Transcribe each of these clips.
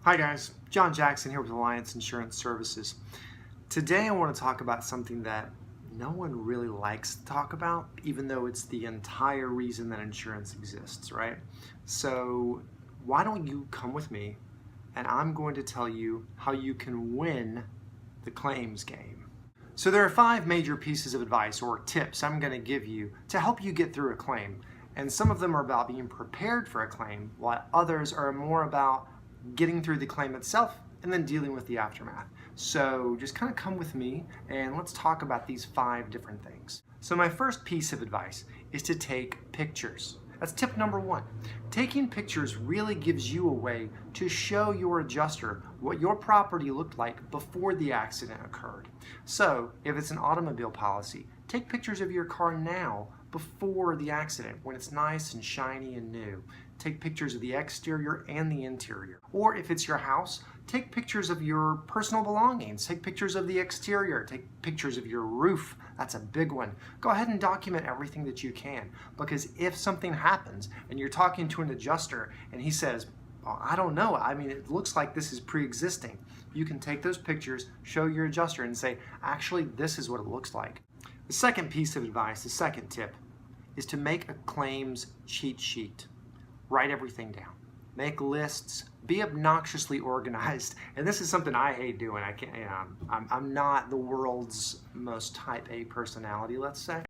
Hi guys, John Jackson here with Alliance Insurance Services. Today I want to talk about something that no one really likes to talk about, even though it's the entire reason that insurance exists, right? So why don't you come with me and I'm going to tell you how you can win the claims game. So there are 5 major pieces of advice or tips I'm going to give you to help you get through a claim. And some of them are about being prepared for a claim, while others are more about getting through the claim itself and then dealing with the aftermath. So just kind of come with me and let's talk about these 5 different things. So my first piece of advice is to take pictures. That's tip number 1. Taking pictures really gives you a way to show your adjuster what your property looked like before the accident occurred. So if it's an automobile policy, take pictures of your car now before the accident when it's nice and shiny and new. Take pictures of the exterior and the interior. Or if it's your house, take pictures of your personal belongings. Take pictures of the exterior. Take pictures of your roof. That's a big one. Go ahead and document everything that you can, because if something happens and you're talking to an adjuster and he says, well, I don't know, I mean, it looks like this is pre-existing, you can take those pictures, show your adjuster and say, actually, this is what it looks like. The second piece of advice, the second tip, is to make a claims cheat sheet. Write everything down. Make lists. Be obnoxiously organized. And this is something I hate doing. I'm not the world's most type A personality, let's say.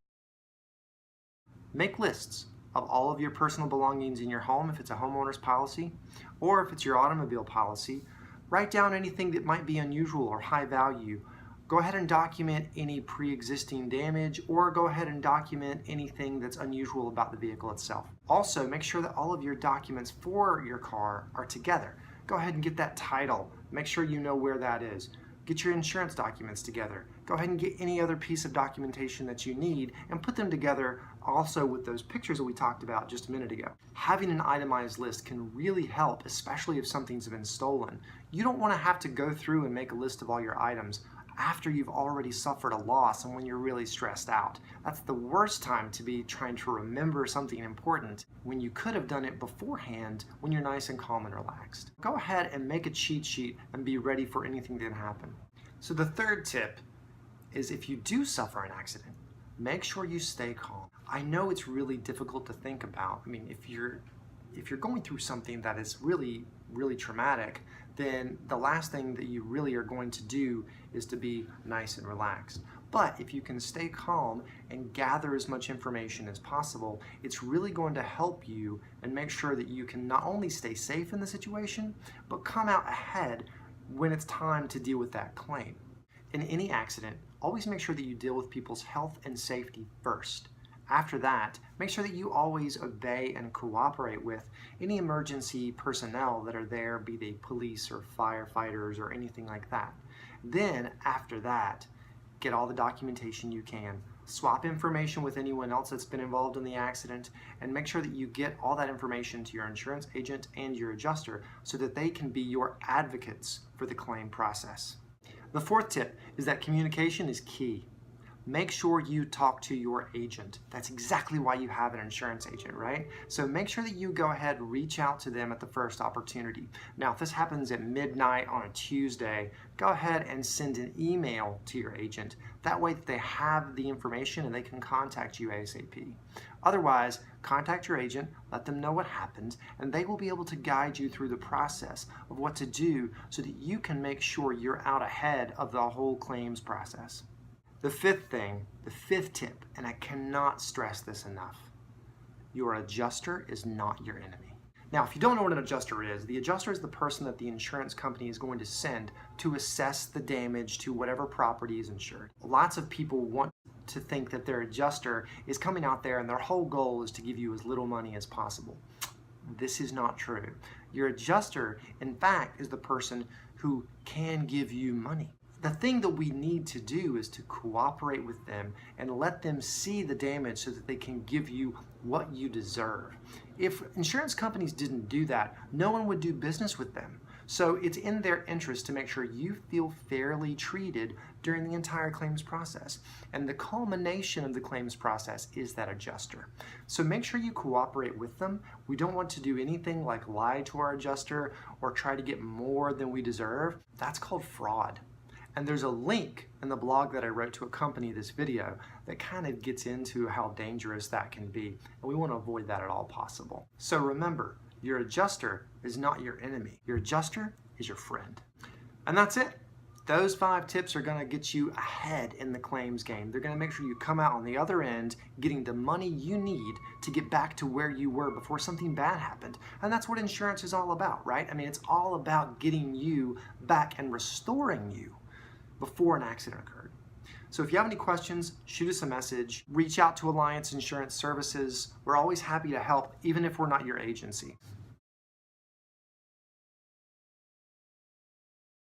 Make lists of all of your personal belongings in your home if it's a homeowner's policy, or if it's your automobile policy. Write down anything that might be unusual or high value. Go ahead and document any pre-existing damage, or go ahead and document anything that's unusual about the vehicle itself. Also, make sure that all of your documents for your car are together. Go ahead and get that title. Make sure you know where that is. Get your insurance documents together. Go ahead and get any other piece of documentation that you need and put them together also with those pictures that we talked about just a minute ago. Having an itemized list can really help, especially if something's been stolen. You don't want to have to go through and make a list of all your items after you've already suffered a loss and when you're really stressed out. That's the worst time to be trying to remember something important when you could have done it beforehand when you're nice and calm and relaxed. Go ahead and make a cheat sheet and be ready for anything that can happen. So the third tip is, if you do suffer an accident, make sure you stay calm. I know it's really difficult to think about. I mean, if you're going through something that is really traumatic, then the last thing that you really are going to do is to be nice and relaxed. But if you can stay calm and gather as much information as possible, it's really going to help you and make sure that you can not only stay safe in the situation, but come out ahead when it's time to deal with that claim. In any accident, always make sure that you deal with people's health and safety first. After that, make sure that you always obey and cooperate with any emergency personnel that are there, be they police or firefighters or anything like that. Then, after that, get all the documentation you can. Swap information with anyone else that's been involved in the accident, and make sure that you get all that information to your insurance agent and your adjuster so that they can be your advocates for the claim process. The fourth tip is that communication is key. Make sure you talk to your agent. That's exactly why you have an insurance agent, right? So make sure that you go ahead and reach out to them at the first opportunity. Now, if this happens at midnight on a Tuesday, go ahead and send an email to your agent. That way they have the information and they can contact you ASAP. Otherwise, contact your agent, let them know what happened, and they will be able to guide you through the process of what to do so that you can make sure you're out ahead of the whole claims process. The fifth tip, and I cannot stress this enough, your adjuster is not your enemy. Now, if you don't know what an adjuster is, the adjuster is the person that the insurance company is going to send to assess the damage to whatever property is insured. Lots of people want to think that their adjuster is coming out there and their whole goal is to give you as little money as possible. This is not true. Your adjuster, in fact, is the person who can give you money. The thing that we need to do is to cooperate with them and let them see the damage so that they can give you what you deserve. If insurance companies didn't do that, no one would do business with them. So it's in their interest to make sure you feel fairly treated during the entire claims process. And the culmination of the claims process is that adjuster. So make sure you cooperate with them. We don't want to do anything like lie to our adjuster or try to get more than we deserve. That's called fraud. And there's a link in the blog that I wrote to accompany this video that kind of gets into how dangerous that can be. And we want to avoid that at all possible. So remember, your adjuster is not your enemy. Your adjuster is your friend. And that's it. Those 5 tips are going to get you ahead in the claims game. They're going to make sure you come out on the other end getting the money you need to get back to where you were before something bad happened. And that's what insurance is all about, right? I mean, it's all about getting you back and restoring you before an accident occurred. So if you have any questions, shoot us a message. Reach out to Alliance Insurance Services. We're always happy to help, even if we're not your agency.